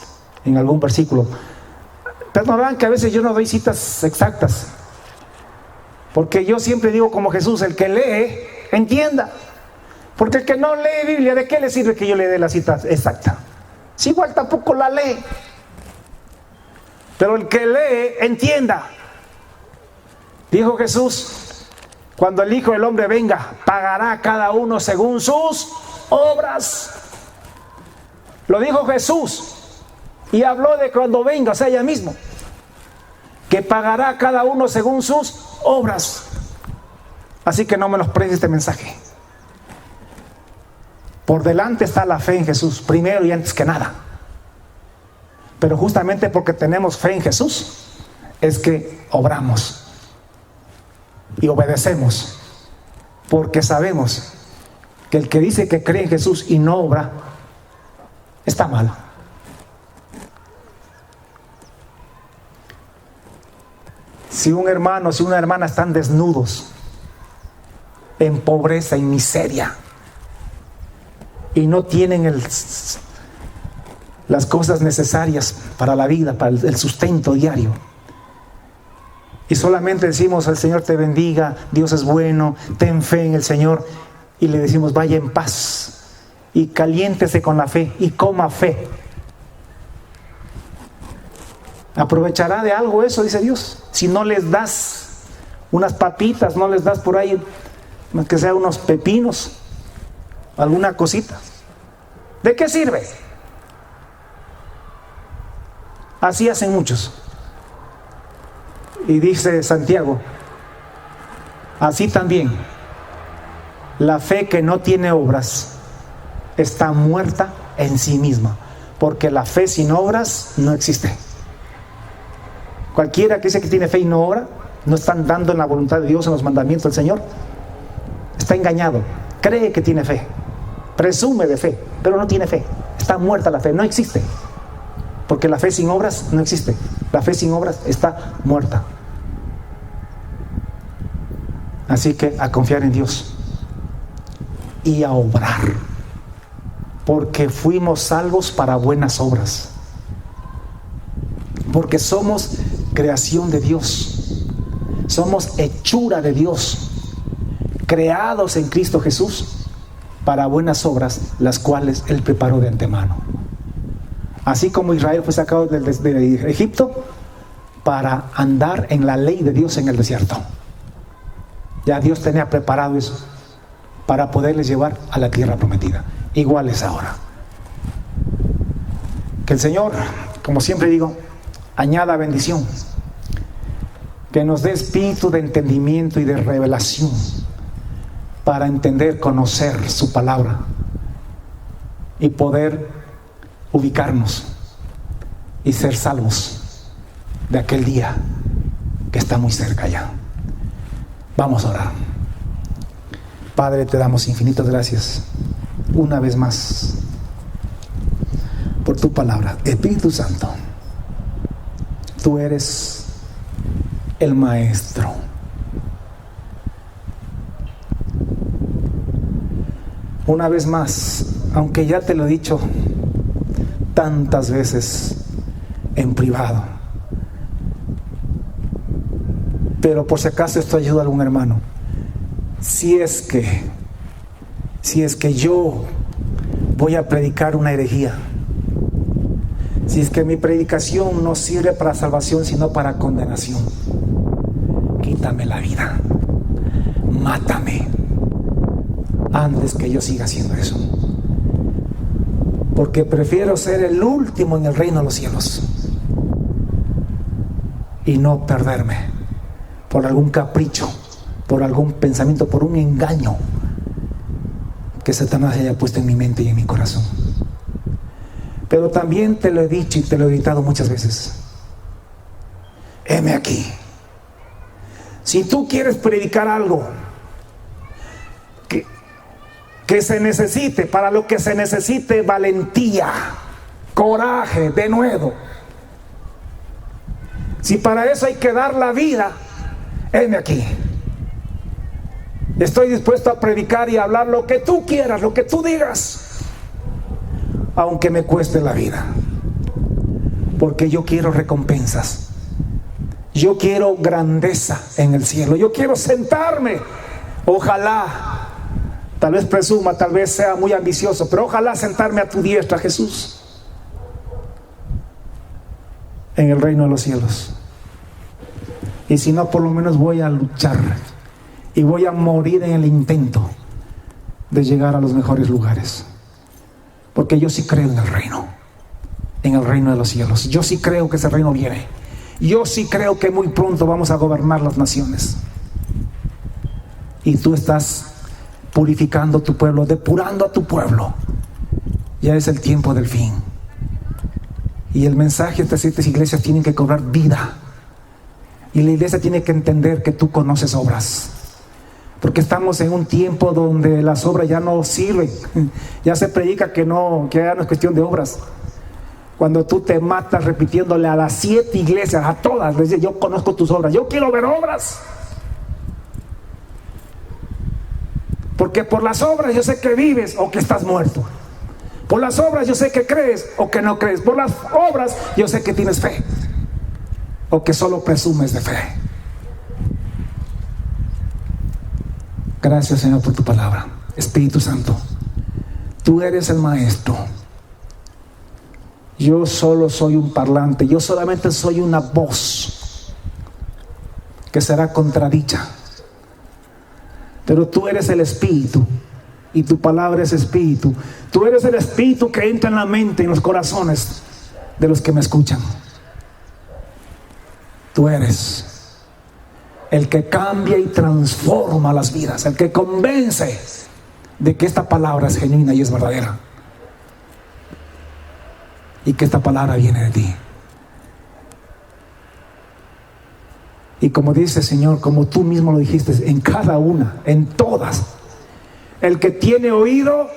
en algún versículo. Perdonarán que a veces yo no doy citas exactas, porque yo siempre digo como Jesús: el que lee, entienda. Porque el que no lee Biblia, ¿de qué le sirve que yo le dé la cita exacta? Si igual tampoco la lee. Pero el que lee, entienda. Dijo Jesús: cuando el Hijo del Hombre venga, pagará a cada uno según sus obras. Lo dijo Jesús. Y habló de cuando venga, o sea, ya mismo, que pagará a cada uno según sus obras. Así que no menosprecies este mensaje. Por delante está la fe en Jesús, primero y antes que nada. Pero justamente porque tenemos fe en Jesús, es que obramos y obedecemos. Porque sabemos que el que dice que cree en Jesús y no obra, está mal. Si un hermano, si una hermana están desnudos, en pobreza, en miseria, y no tienen las cosas necesarias para la vida, para el sustento diario, y solamente decimos: el Señor te bendiga, Dios es bueno, ten fe en el Señor, y le decimos: vaya en paz y caliéntese con la fe y coma fe. ¿Aprovechará de algo eso? Dice Dios. Si no les das unas papitas, no les das por ahí, que sea unos pepinos, alguna cosita, ¿de qué sirve? Así hacen muchos. Y dice Santiago: así también la fe que no tiene obras está muerta en sí misma, porque la fe sin obras no existe. Cualquiera que dice que tiene fe y no obra, no está andando en la voluntad de Dios, en los mandamientos del Señor, está engañado. Cree que tiene fe, presume de fe, pero no tiene fe. Está muerta la fe, no existe. Porque la fe sin obras no existe. La fe sin obras está muerta. Así que a confiar en Dios y a obrar, porque fuimos salvos para buenas obras, porque somos creación de Dios, somos hechura de Dios, creados en Cristo Jesús para buenas obras, las cuales Él preparó de antemano. Así como Israel fue sacado de Egipto para andar en la ley de Dios en el desierto, ya Dios tenía preparado eso para poderles llevar a la tierra prometida. Igual es ahora. Que el Señor, como siempre digo, añada bendición, que nos dé espíritu de entendimiento y de revelación para entender, conocer su palabra y poder ubicarnos y ser salvos de aquel día que está muy cerca ya. Vamos a orar. Padre, te damos infinitas gracias una vez más por tu palabra. Espíritu Santo, tú eres el maestro. Una vez más, aunque ya te lo he dicho tantas veces en privado, pero por si acaso esto ayuda a algún hermano, si es que yo voy a predicar una herejía, si es que mi predicación no sirve para salvación sino para condenación, quítame la vida, mátame antes que yo siga haciendo eso, porque prefiero ser el último en el reino de los cielos y no perderme por algún capricho, por algún pensamiento, por un engaño que Satanás haya puesto en mi mente y en mi corazón. Pero también te lo he dicho y te lo he gritado muchas veces: heme aquí. Si tú quieres predicar algo que se necesite, para lo que se necesite valentía, coraje, denuedo. Si para eso hay que dar la vida, heme aquí. Estoy dispuesto a predicar y a hablar lo que tú quieras, lo que tú digas, aunque me cueste la vida, porque yo quiero recompensas. Yo quiero grandeza en el cielo. Yo quiero sentarme, ojalá, tal vez presuma, tal vez sea muy ambicioso, pero ojalá sentarme a tu diestra, Jesús, en el reino de los cielos. Y si no, por lo menos voy a luchar y voy a morir en el intento de llegar a los mejores lugares, porque yo sí creo en el reino de los cielos. Yo sí creo que ese reino viene. Yo sí creo que muy pronto vamos a gobernar las naciones. Y tú estás purificando tu pueblo, depurando a tu pueblo. Ya es el tiempo del fin. Y el mensaje de estas 7 iglesias tienen que cobrar vida. Y la iglesia tiene que entender que tú conoces obras. Porque estamos en un tiempo donde las obras ya no sirven. Ya se predica que ya no es cuestión de obras. Cuando tú te matas repitiéndole a las 7 iglesias, a todas, les dices: yo conozco tus obras, yo quiero ver obras. Porque por las obras yo sé que vives o que estás muerto. Por las obras yo sé que crees o que no crees. Por las obras yo sé que tienes fe o que solo presumes de fe. Gracias, Señor, por tu palabra. Espíritu Santo, tú eres el maestro. Yo solo soy un parlante, yo solamente soy una voz que será contradicha. Pero tú eres el Espíritu y tu palabra es Espíritu. Tú eres el Espíritu que entra en la mente y en los corazones de los que me escuchan. Tú eres el que cambia y transforma las vidas, el que convence de que esta palabra es genuina y es verdadera, y que esta palabra viene de ti. Y como dice, Señor, como tú mismo lo dijiste, en cada una, en todas, el que tiene oído,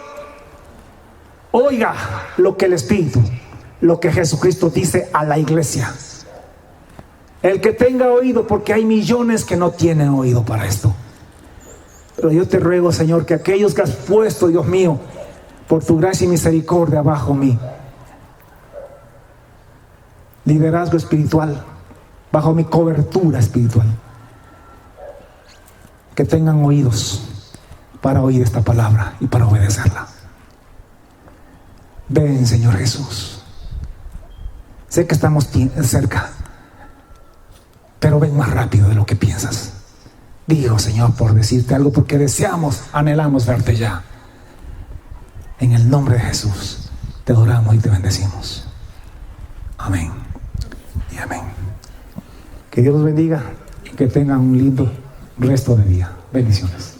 oiga lo que el Espíritu, lo que Jesucristo dice a la iglesia. El que tenga oído, porque hay millones que no tienen oído para esto. Pero yo te ruego, Señor, que aquellos que has puesto, Dios mío, por tu gracia y misericordia bajo mí, liderazgo espiritual, bajo mi cobertura espiritual, que tengan oídos para oír esta palabra y para obedecerla. Ven, Señor Jesús. Sé que estamos cerca, pero ven más rápido de lo que piensas. Digo, Señor, por decirte algo, porque deseamos, anhelamos verte ya. En el nombre de Jesús te adoramos y te bendecimos. Amén y amén. Que Dios los bendiga y que tengan un lindo resto de día. Bendiciones.